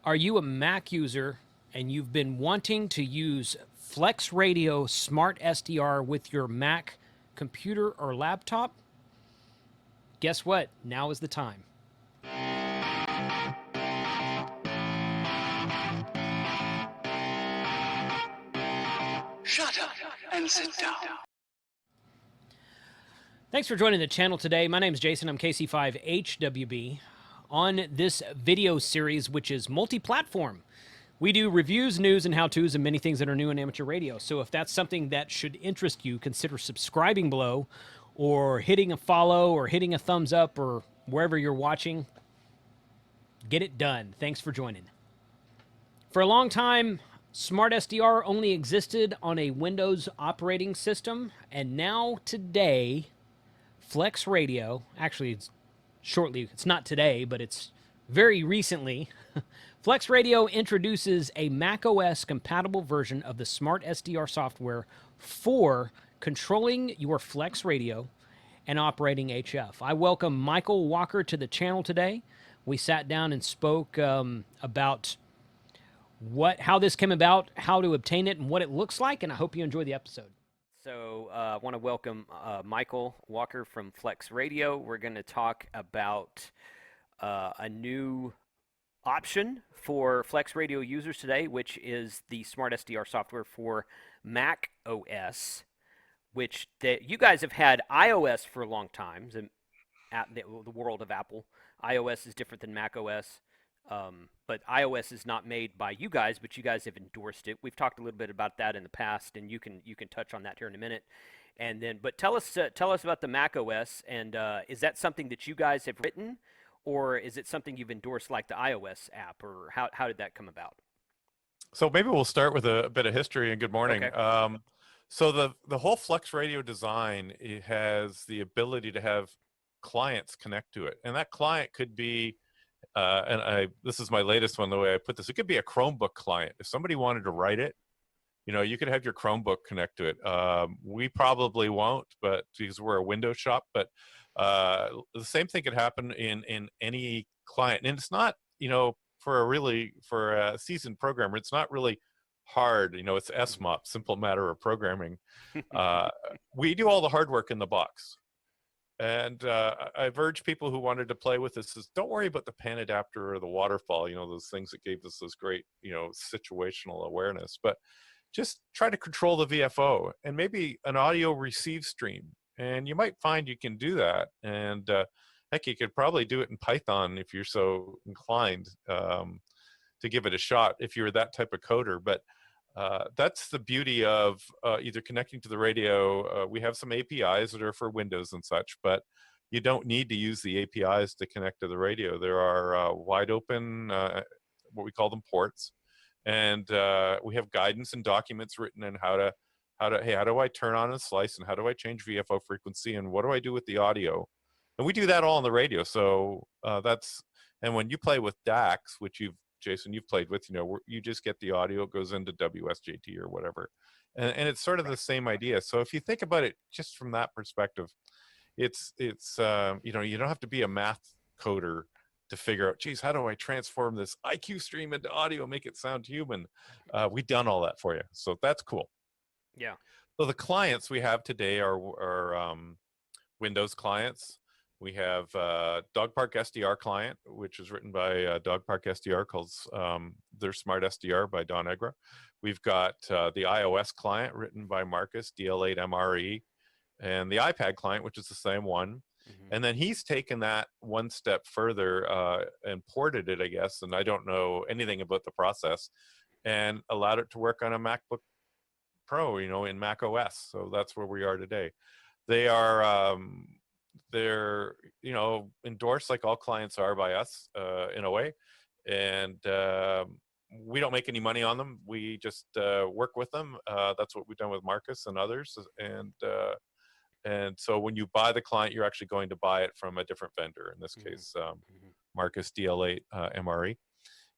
Are you a Mac user and you've been wanting to use FlexRadio SmartSDR with your Mac computer or laptop? Guess what? Now is the time. Shut up and sit down. Thanks for joining the channel today. My name is Jason. I'm KC5HWB. On this video series, which is multi-platform, we do reviews, news, and how-tos, and many things that are new in amateur radio. So if that's something that should interest you, consider subscribing below or hitting a follow or hitting a thumbs up or wherever you're watching. Get it done. Thanks for joining. For a long time, SmartSDR only existed on a Windows operating system, and now today, FlexRadio, actually it's not today, but it's very recently, FlexRadio introduces a macOS compatible version of the SmartSDR software for controlling your FlexRadio and operating HF. I welcome Michael Walker to the channel today. We sat down and spoke about how this came about, how to obtain it, and what it looks like, and I hope you enjoy the episode. So I want to welcome Michael Walker from FlexRadio. We're going to talk about a new option for FlexRadio users today, which is the SmartSDR software for Mac OS, which you guys have had iOS for a long time, the world of Apple. iOS is different than Mac OS. But iOS is not made by you guys, but you guys have endorsed it. We've talked a little bit about that in the past, and you can touch on that here in a minute. And then, but tell us about the Mac OS, and is that something that you guys have written, or is it something you've endorsed like the iOS app, or how did that come about? So maybe we'll start with a bit of history, and good morning. Okay. So the whole FlexRadio design, it has the ability to have clients connect to it, and that client could be this is my latest one, the way I put this. It could be a Chromebook client. If somebody wanted to write it, you could have your Chromebook connect to it. We probably won't, but because we're a Windows shop, but the same thing could happen in any client. And it's not, for a seasoned programmer, it's not really hard. It's SMOP, simple matter of programming. We do all the hard work in the box. And I've urged people who wanted to play with this is don't worry about the pan adapter or the waterfall, those things that gave us this great, situational awareness, but just try to control the VFO and maybe an audio receive stream. And you might find you can do that. And heck, you could probably do it in Python if you're so inclined to give it a shot, if you're that type of coder. But that's the beauty of either connecting to the radio. We have some APIs that are for Windows and such, but you don't need to use the APIs to connect to the radio. There are wide open, what we call them ports, and we have guidance and documents written in how do I turn on a slice, and how do I change VFO frequency, and what do I do with the audio? And we do that all on the radio. So and when you play with DACs, which Jason, you've played with, you just get the audio, it goes into WSJT or whatever. And it's sort of the same idea. So if you think about it just from that perspective, it's you don't have to be a math coder to figure out, geez, how do I transform this IQ stream into audio, make it sound human? We've done all that for you. So that's cool. Yeah. So the clients we have today are Windows clients. We have Dog Park SDR client, which is written by Dog Park SDR, called their Smart SDR by Don Egra. We've got the iOS client written by Marcus, DL8 MRE, and the iPad client, which is the same one. Mm-hmm. And then he's taken that one step further and ported it, I guess, and I don't know anything about the process, and allowed it to work on a MacBook Pro, in Mac OS. So that's where we are today. They are... they're endorsed like all clients are by us in a way, and we don't make any money on them. We just work with them. That's what we've done with Marcus and others, and so when you buy the client, you're actually going to buy it from a different vendor, in this case Marcus, DL8 MRE,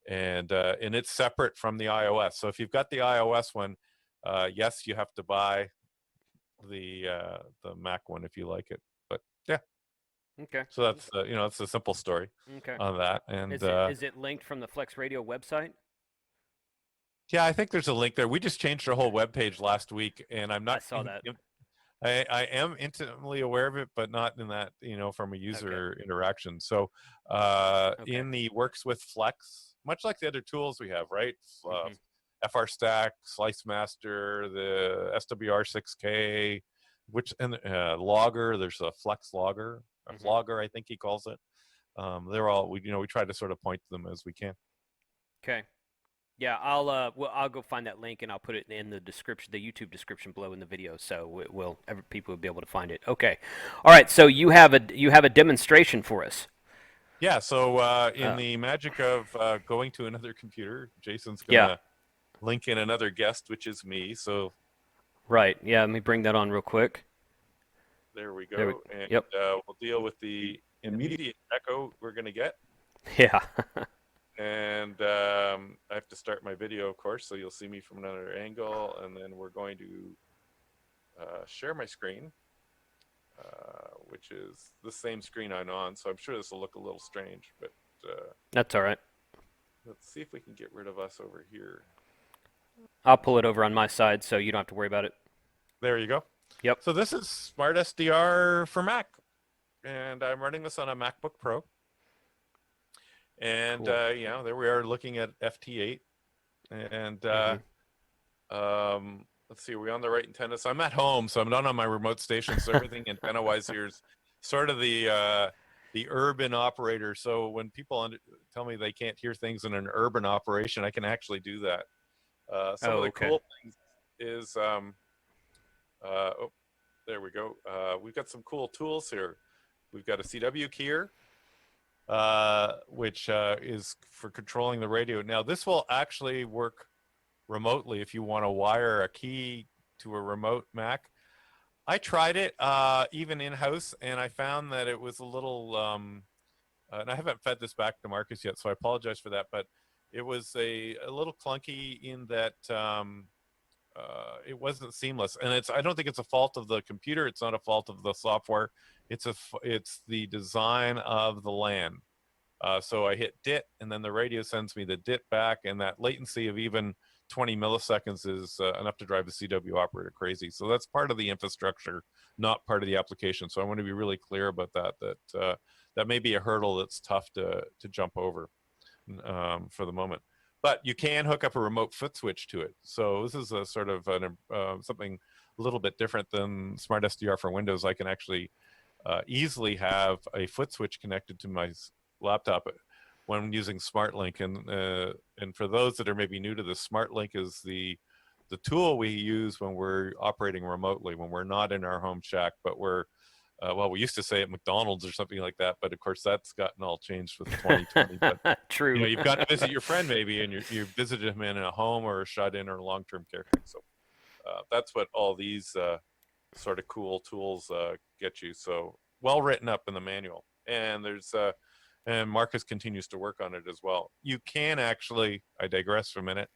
and it's separate from the iOS. So if you've got the iOS one, yes, you have to buy the Mac one if you like it. But yeah. Okay. So that's it's a simple story Okay. on that. And Is it linked from the FlexRadio website? yeah, I think there's a link there. We just changed our whole web page last week, and I'm I not. saw that. I am intimately aware of it, but not in that from a Okay. user interaction. So Okay. in the works with Flex, much like the other tools we have, right? Uh, Hmm. FR Stack, Slice Master, the SWR6K, and Logger. There's a Flex Logger, a Hmm. Flogger, I think he calls it. They're all we try to sort of point to them as we can. Okay. Yeah, I'll go find that link and I'll put it in the description, the YouTube description below in the video, so people will be able to find it. Okay. All right. So you have a demonstration for us. Yeah. So in Uh, the magic of going to another computer, Jason's yeah. gonna link in another guest, which is me. So Right. Yeah. Let me bring that on real quick. there we There we. go, and Yep. we'll deal with the immediate echo we're gonna get. Yeah. And I have to start my video, of course, so you'll see me from another angle, and then we're going to share my screen, which is the same screen I'm on. So I'm sure this will look a little strange, but That's all right. let's see if we can get rid of us over here. I'll pull it over on my side, so you don't have to worry about it. There you go. Yep. So this is SmartSDR for Mac, and I'm running this on a MacBook Pro. And Cool. there we are looking at FT8, and let's see, are we on the right antenna? So I'm at home, so I'm not on my remote station. So everything antenna-wise here is sort of the urban operator. So when people tell me they can't hear things in an urban operation, I can actually do that. Some of Oh, the okay. cool things is, oh, there we go. We've got some cool tools here. We've got a CW keyer, which is for controlling the radio. Now, this will actually work remotely if you want to wire a key to a remote Mac. I tried it even in-house, and I found that it was a little, and I haven't fed this back to Marcus yet, so I apologize for that, but it was a little clunky in that it wasn't seamless. And I don't think it's a fault of the computer. It's not a fault of the software. It's the design of the LAN. So I hit DIT, and then the radio sends me the DIT back, and that latency of even 20 milliseconds is enough to drive the CW operator crazy. So that's part of the infrastructure, not part of the application. So I want to be really clear about that. That may be a hurdle that's tough to jump over for the moment. But you can hook up a remote foot switch to it. So this is a sort of something a little bit different than SmartSDR for Windows. I can actually easily have a foot switch connected to my laptop when using SmartLink. And for those that are maybe new to this, SmartLink is the tool we use when we're operating remotely, when we're not in our home shack, but we're we used to say at McDonald's or something like that, but of course that's gotten all changed with 2020. But True. you've got to visit your friend maybe, and you visited him in a home or a shut-in or a long-term care thing. So that's what all these sort of cool tools get you. So well written up in the manual, and there's and Marcus continues to work on it as well. You can actually, I digress for a minute,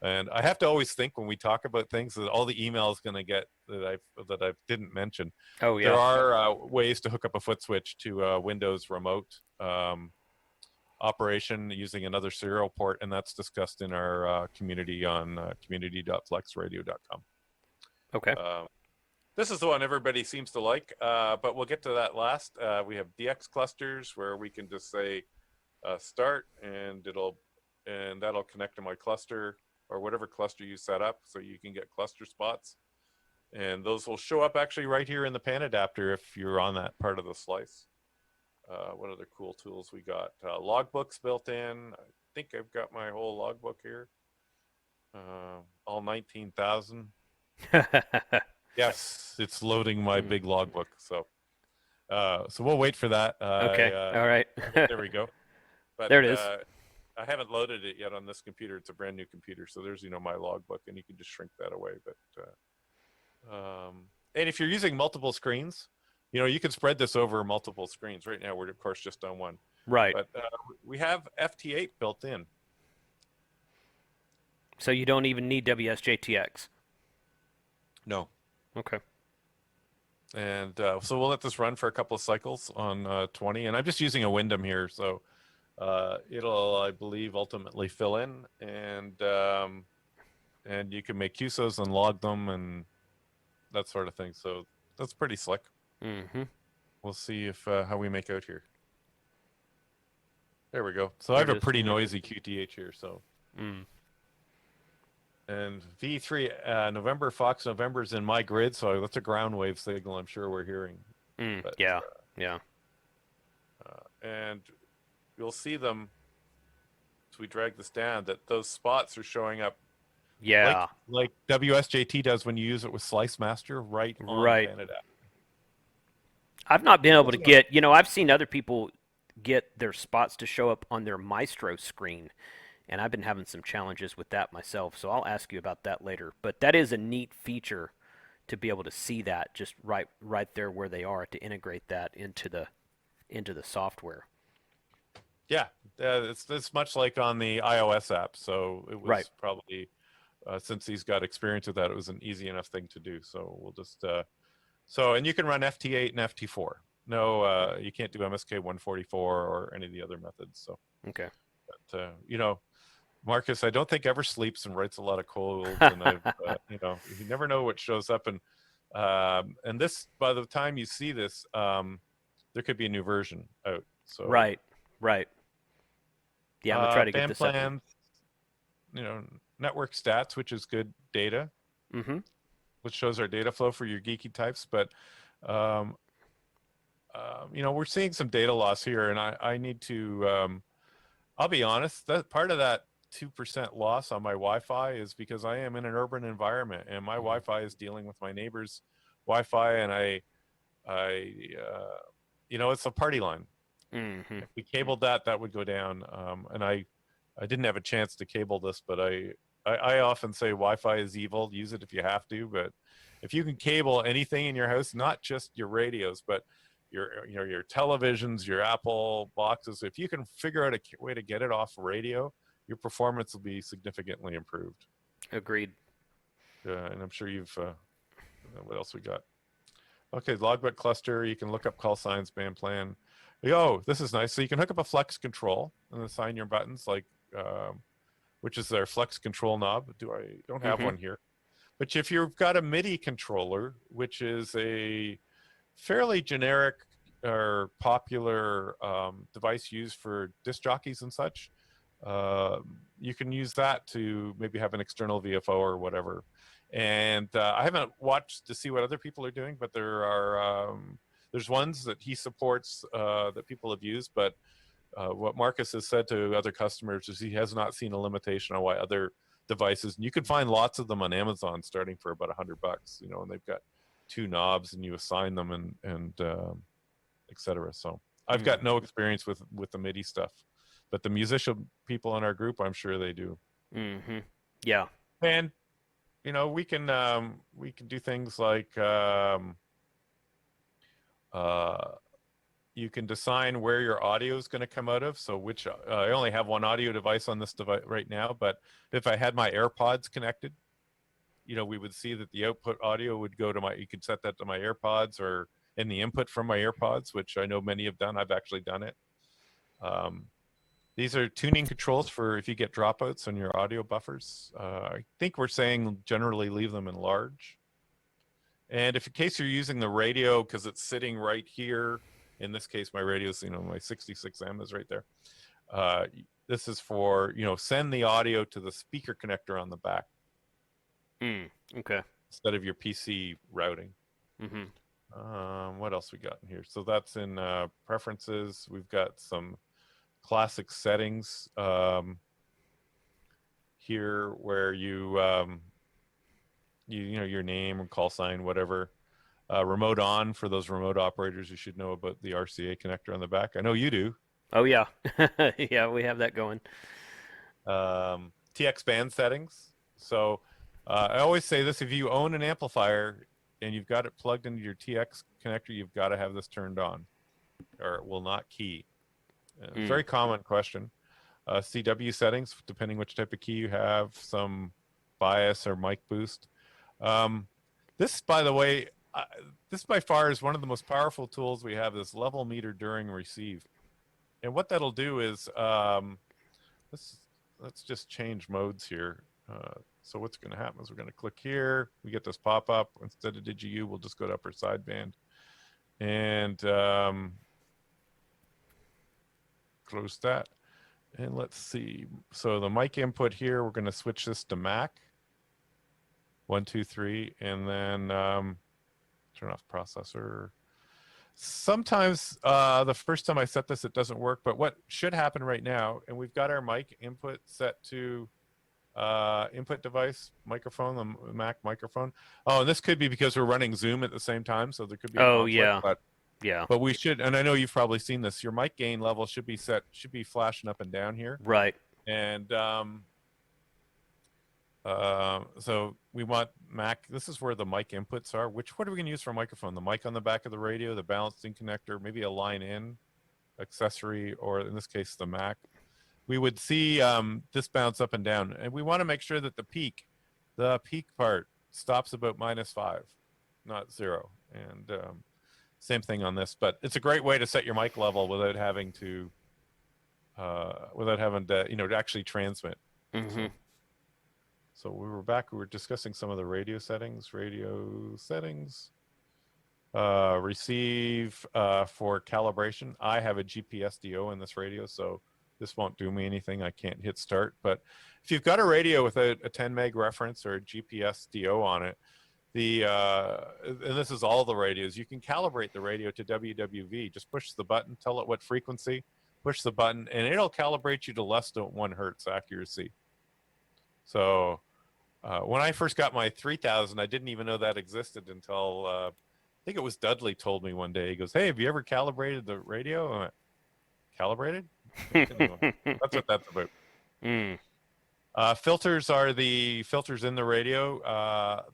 and I have to always think when we talk about things that all the emails going to get that I didn't mention. Oh, There yeah. are ways to hook up a foot switch to Windows remote operation using another serial port, and that's discussed in our community on community.flexradio.com. Okay. This is the one everybody seems to like, but we'll get to that last. We have DX clusters where we can just say start, and that'll connect to my cluster or whatever cluster you set up, so you can get cluster spots. And those will show up actually right here in the pan adapter if you're on that part of the slice. What other cool tools we got? Logbooks built in. I think I've got my whole logbook here. All 19,000. Yes, it's loading my big logbook. So we'll wait for that. Okay. All right. There we go. But There it is. I haven't loaded it yet on this computer. It's a brand new computer, so there's my logbook, and you can just shrink that away. But and if you're using multiple screens, you can spread this over multiple screens. Right now, we're of course just on one. Right. But we have FT8 built in. So you don't even need WSJTX. No. Okay. And so we'll let this run for a couple of cycles on 20. And I'm just using a Wyndham here, so it'll, I believe, ultimately fill in. And you can make QSOs and log them and that sort of thing. So that's pretty slick. Mm-hmm. We'll see if how we make out here. There we go. So I have a pretty noisy QTH here. So. And V3 November Fox November is in my grid, so that's a ground wave signal. I'm sure we're hearing. But, yeah. And you'll see them as we drag this down that those spots are showing up. Yeah. Like WSJT does when you use it with Slice Master right on Canada. I've not been able to get, I've seen other people get their spots to show up on their Maestro screen, and I've been having some challenges with that myself, so I'll ask you about that later. But that is a neat feature to be able to see that just right there where they are, to integrate that into the software. Yeah, it's much like on the iOS app, so it was probably, since he's got experience with that, it was an easy enough thing to do. So we'll just, and you can run FT8 and FT4. No, you can't do MSK 144 or any of the other methods. So, okay. But, Marcus, I don't think ever sleeps and writes a lot of codes, and I've, you never know what shows up. And this, by the time you see this, there could be a new version out. So right. Yeah, I'm gonna try to get band this plans, network stats, which is good data, which shows our data flow for your geeky types. But we're seeing some data loss here, and I need to. I'll be honest. That part of that 2% loss on my Wi-Fi is because I am in an urban environment, and my Wi-Fi is dealing with my neighbor's Wi-Fi, and it's a party line. If we cabled that would go down. And I didn't have a chance to cable this, but I often say Wi-Fi is evil. Use it if you have to, but if you can cable anything in your house, not just your radios, but your televisions, your Apple boxes, if you can figure out a way to get it off radio, your performance will be significantly improved. Agreed. And I'm sure you've. What else we got? Okay, Logbook Cluster. You can look up call signs, band plan. Oh, this is nice. So you can hook up a flex control and assign your buttons, which is their flex control knob. Don't have one here. But if you've got a MIDI controller, which is a fairly generic or popular device used for disc jockeys and such, you can use that to maybe have an external VFO or whatever. And I haven't watched to see what other people are doing, but there's ones that he supports that people have used. But what Marcus has said to other customers is he has not seen a limitation on why other devices, and you can find lots of them on Amazon starting for about $100, and they've got 2 knobs and you assign them and etc. So I've got no experience with the MIDI stuff, but the musician people in our group, I'm sure they do. Yeah. And we can do things like you can design where your audio is going to come out of. So I only have one audio device on this device right now, but if I had my AirPods connected, we would see that the output audio would go to you could set that to my AirPods or in the input from my AirPods, which I know many have done. I've actually done it. These are tuning controls for if you get dropouts on your audio buffers. I think we're saying generally leave them in large. And if in case you're using the radio, because it's sitting right here, in this case, my radio's, my 66M is right there. This is for, send the audio to the speaker connector on the back. Okay. Instead of your PC routing. What else we got in here? So that's in preferences. We've got some classic settings here where you your name and call sign, whatever. Remote on for those remote operators. You should know about the RCA connector on the back. I know you do. Oh yeah. Yeah, we have that going. TX band settings. So I always say this: if you own an amplifier and you've got it plugged into your TX connector, you've got to have this turned on, or it will not key. Very common question. CW settings, depending which type of key you have, some bias or mic boost. This, by the way, this by far is one of the most powerful tools we have, this level meter during receive. And what that'll do is, let's just change modes here. So what's going to happen is we're going to click here. We get this pop up. Instead of DigiU, we'll just go to upper sideband. And close that. And let's see. So the mic input here, we're going to switch this to Mac. 1, 2, 3, and then turn off processor. Sometimes the first time I set this, it doesn't work. But what should happen right now, and we've got our mic input set to input device microphone, the Mac microphone. Oh, and this could be because we're running Zoom at the same time, so there could be a conflict. But we should, and I know you've probably seen this. Your mic gain level should be set, should be flashing up and down here. Right. And so we want Mac. This is where the mic inputs are. What are we going to use for a microphone? The mic on the back of the radio, the balancing connector, maybe a line in accessory, or in this case, the Mac. We would see this bounce up and down, and we want to make sure that the peak part stops about -5, not 0. And same thing on this, but it's a great way to set your mic level without having to to actually transmit. Mm-hmm. So we were back. We were discussing some of the radio settings. Receive for calibration. I have a GPSDO in this radio, so this won't do me anything. I can't hit start. But if you've got a radio with a 10 meg reference or a GPSDO on it, and this is all the radios, you can calibrate the radio to WWV. Just push the button, tell it what frequency, push the button, and it'll calibrate you to less than 1 hertz accuracy. So when I first got my 3000, I didn't even know that existed until I think it was Dudley told me one day. He goes, "Hey, have you ever calibrated the radio?" I went, "Calibrated?" That's what that's about. Filters are the filters in the radio.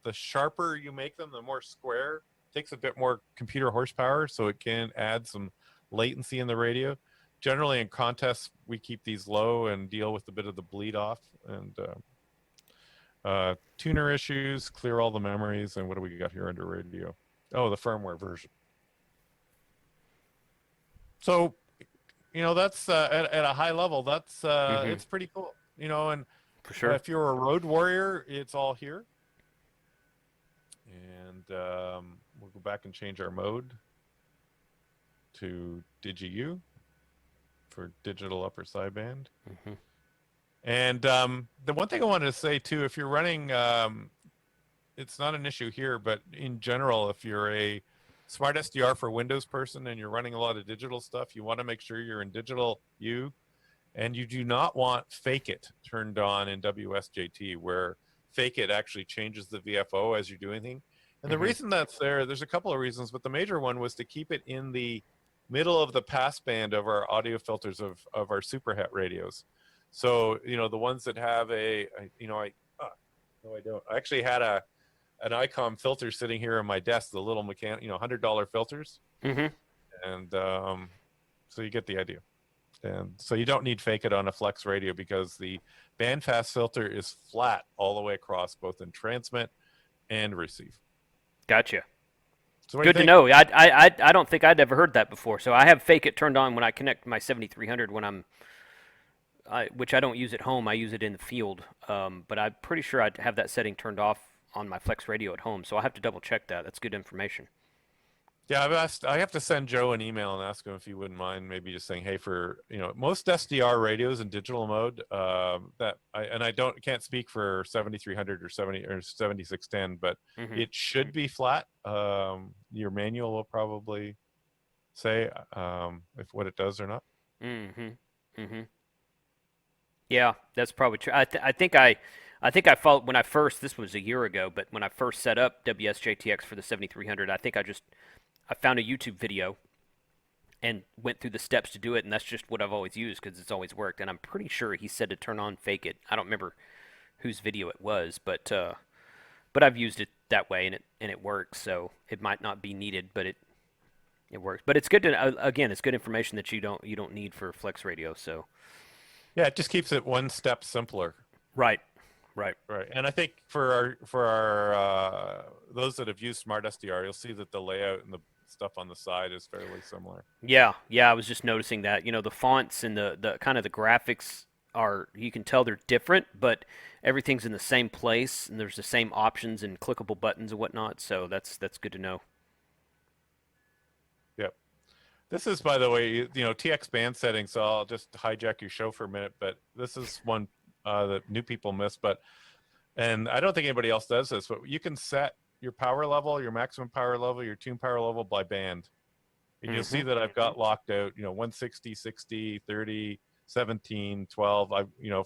The sharper you make them, the more square. Takes a bit more computer horsepower, so it can add some latency in the radio. Generally, in contests, we keep these low and deal with a bit of the bleed off. And tuner issues, clear all the memories. And what do we got here under radio? Oh, the firmware version. So, that's at a high level, that's it's pretty cool, and for sure. If you're a road warrior, it's all here. And we'll go back and change our mode to DigiU for digital upper sideband. And the one thing I wanted to say too, if you're running, it's not an issue here, but in general, if you're a SmartSDR for Windows person and you're running a lot of digital stuff, you want to make sure you're in digital U, and you do not want Fake It turned on in WSJT, where Fake It actually changes the VFO as you're doing things. And the reason that's there's a couple of reasons, but the major one was to keep it in the middle of the pass band of our audio filters of our superhet radios. So, the ones that have I don't. I actually had an ICOM filter sitting here on my desk, the little $100 filters. And so you get the idea. And so you don't need Fake It on a Flex radio because the bandpass filter is flat all the way across, both in transmit and receive. Gotcha. So good to know. I don't think I'd ever heard that before. So I have Fake It turned on when I connect my 7300 when which I don't use at home. I use it in the field. But I'm pretty sure I'd have that setting turned off on my Flex radio at home. So I'll have to double check that. That's good information. Yeah, I have to send Joe an email and ask him if he wouldn't mind maybe just saying, hey, for most SDR radios in digital mode, can't speak for 7300 or 7610, but it should be flat. Your manual will probably say if what it does or not. Yeah, that's probably true. I think I followed when I first. This was a year ago, but when I first set up WSJTX for the 7300, I think I found a YouTube video and went through the steps to do it, and that's just what I've always used because it's always worked. And I'm pretty sure he said to turn on Fake It. I don't remember whose video it was, but I've used it that way, and it works. So it might not be needed, but it works. But it's good to again, it's good information that you don't need for Flex Radio. So yeah, it just keeps it one step simpler. Right. Right. Right. And I think for our those that have used SmartSDR, you'll see that the layout and the stuff on the side is fairly similar. Yeah, yeah, I was just noticing that. The fonts and the kind of the graphics are, you can tell they're different, but everything's in the same place and there's the same options and clickable buttons and whatnot. So that's good to know. Yep. This is, by the way, TX band settings. So I'll just hijack your show for a minute, but this is one that new people miss. And I don't think anybody else does this, but you can set your power level, your maximum power level, your tune power level by band. And you'll see that I've got locked out, 160, 60, 30, 17, 12.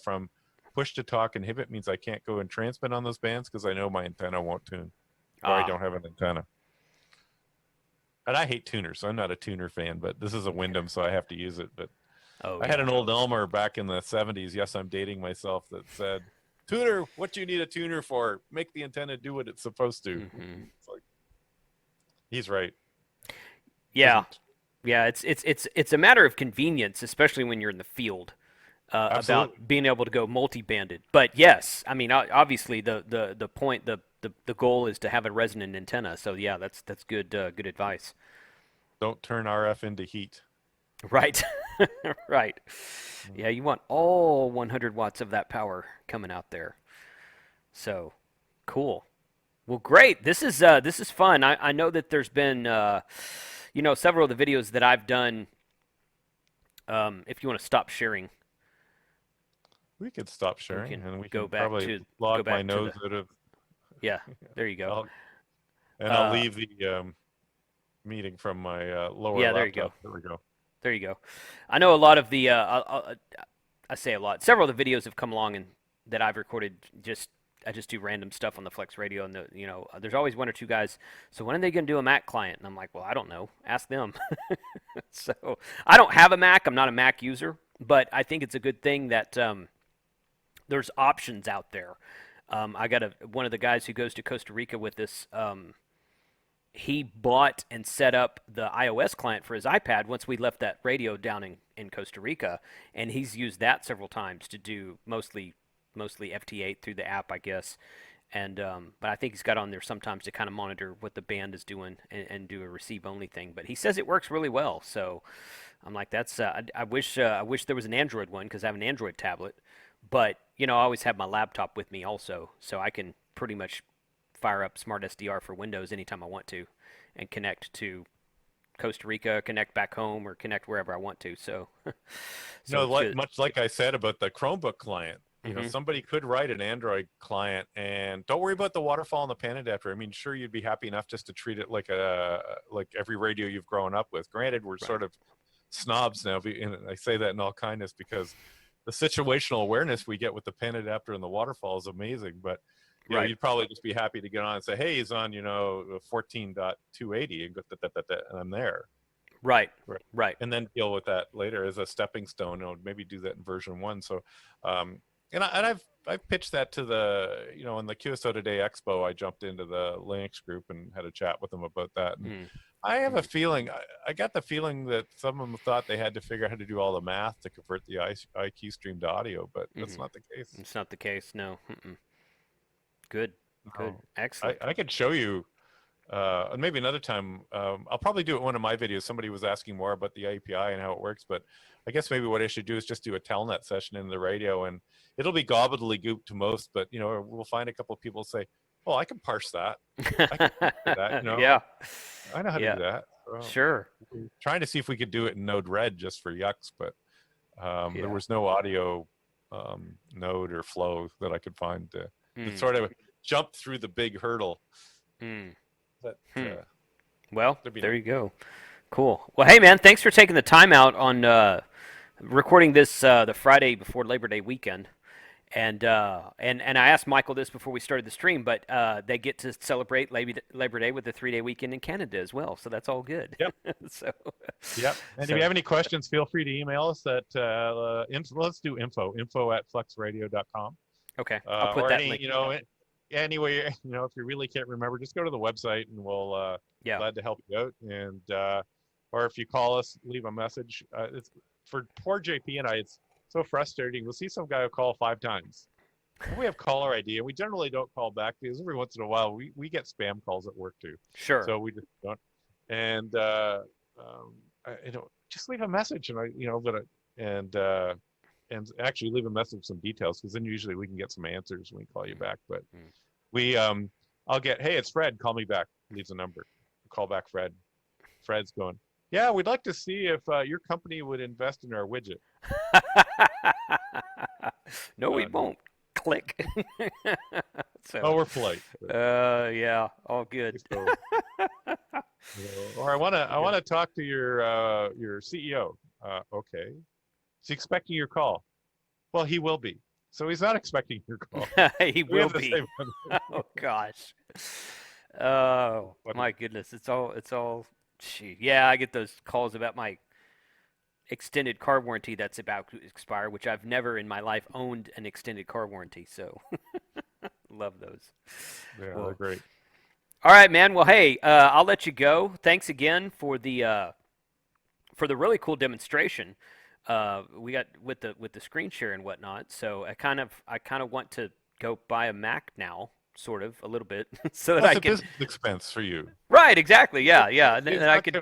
From push to talk inhibit means I can't go and transmit on those bands because I know my antenna won't tune, or I don't have an antenna. And I hate tuners, so I'm not a tuner fan, but this is a Wyndham, so I have to use it. But I had an old Elmer back in the 70s. Yes, I'm dating myself, that said, "Tuner, what you need a tuner for? Make the antenna do what it's supposed to." It's like, he's right. Yeah, yeah. It's a matter of convenience, especially when you're in the field, about being able to go multi-banded. But yes, I mean, obviously the point, the goal is to have a resonant antenna. So yeah, that's good good advice. Don't turn RF into heat. Right, right. Yeah, you want all 100 watts of that power coming out there. So cool. Well, great. This is fun. I know that there's been several of the videos that I've done. If you want to stop sharing, We could stop sharing, can and we go can back probably to log go back my to nose the out of. yeah. There you go. I'll leave the meeting from my lower Yeah, laptop. there you go. There we go. There you go. I know a lot of the I say a lot. Several of the videos have come along and that I've recorded. I just do random stuff on the FlexRadio, and there's always one or two guys. So when are they going to do a Mac client? And I'm like, well, I don't know. Ask them. So I don't have a Mac. I'm not a Mac user, but I think it's a good thing that there's options out there. I got one of the guys who goes to Costa Rica with this. He bought and set up the iOS client for his iPad once we left that radio down in Costa Rica, and he's used that several times to do mostly FT8 through the app, I guess. And but I think he's got on there sometimes to kind of monitor what the band is doing and do a receive only thing. But he says it works really well. So I'm like, that's I wish there was an Android one because I have an Android tablet. But I always have my laptop with me also, so I can pretty much fire up SmartSDR for Windows anytime I want to, and connect to Costa Rica, connect back home, or connect wherever I want to. So, much like I said about the Chromebook client, somebody could write an Android client, and don't worry about the waterfall and the pan adapter. I mean, sure, you'd be happy enough just to treat it like every radio you've grown up with. Granted, we're sort of snobs now, and I say that in all kindness because the situational awareness we get with the pan adapter and the waterfall is amazing, but you'd probably just be happy to get on and say, hey, he's on 14.280 and go and I'm there. Right. And then deal with that later as a stepping stone, maybe do that in version 1. So and I've pitched that to the in the QSO Today Expo. I jumped into the Linux group and had a chat with them about that. And I have a feeling, I got the feeling that some of them thought they had to figure out how to do all the math to convert the IQ stream to audio, but that's not the case. It's not the case, no. Good. Excellent. I could show you, and maybe another time. I'll probably do it in one of my videos. Somebody was asking more about the API and how it works, but I guess maybe what I should do is just do a telnet session in the radio, and it'll be gobbledygook to most, but we'll find a couple of people say, "Oh, I can parse that. I can do that." Yeah. I know how to do that. So sure. we're trying to see if we could do it in Node-RED just for yucks, but there was no audio node or flow that I could find to sort of jump through the big hurdle. But, well, there you go. Cool. Well, hey, man, thanks for taking the time out on recording this the Friday before Labor Day weekend. And I asked Michael this before we started the stream, but they get to celebrate Labor Day with a 3-day weekend in Canada as well, so that's all good. Yep. And if you have any questions, feel free to email us at let's do info@flexradio.com. Okay, I'll put that link. Anyway, if you really can't remember, just go to the website and we'll glad to help you out. And or if you call us, leave a message. It's for poor JP and I. It's so frustrating. We'll see some guy who call 5 times. And we have caller ID, and we generally don't call back because every once in a while we get spam calls at work too. Sure. So we just don't. And just leave a message, and and actually leave a message with some details, because then usually we can get some answers when we call you back. But I'll get, hey, it's Fred, call me back. Leaves a number. Call back Fred. Fred's going, yeah, we'd like to see if your company would invest in our widget. No, we won't. Click. Oh, we're polite. Yeah, all good. Or I want to talk to your CEO. Okay. Is he expecting your call? Well, he will be. So he's not expecting your call. He will be. Oh gosh. Oh my goodness. It's all. Gee. Yeah, I get those calls about my extended car warranty that's about to expire, which I've never in my life owned an extended car warranty. So love those. Yeah, they're great. All right, man. Well, hey, I'll let you go. Thanks again for the really cool demonstration. We got with the screen share and whatnot. So I kind of want to go buy a Mac now, sort of a little bit, so that I can. That's a business expense for you. Right. Exactly. Yeah. Yeah. And I could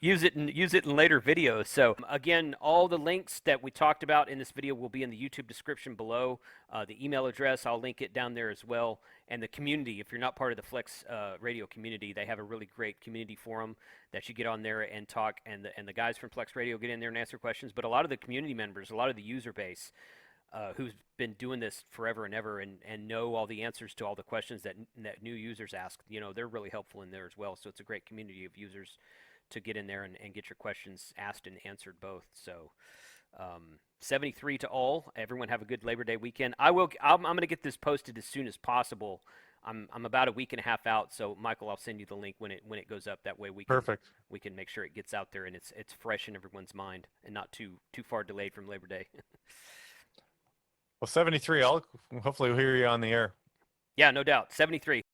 use it in later videos. So again, all the links that we talked about in this video will be in the YouTube description below. The email address, I'll link it down there as well. And the community, if you're not part of the Flex Radio community, they have a really great community forum that you get on there and talk. And the guys from Flex Radio get in there and answer questions. But a lot of the community members, a lot of the user base, who's been doing this forever and ever and know all the answers to all the questions that new users ask, they're really helpful in there as well. So it's a great community of users to get in there and get your questions asked and answered both. So 73 to all. Everyone have a good Labor Day weekend. I'm going to get this posted as soon as possible. I'm about a week and a half out, so Michael, I'll send you the link when it goes up. That way we can make sure it gets out there and it's fresh in everyone's mind and not too far delayed from Labor Day. Well, 73, hopefully we'll hear you on the air. Yeah, no doubt. 73.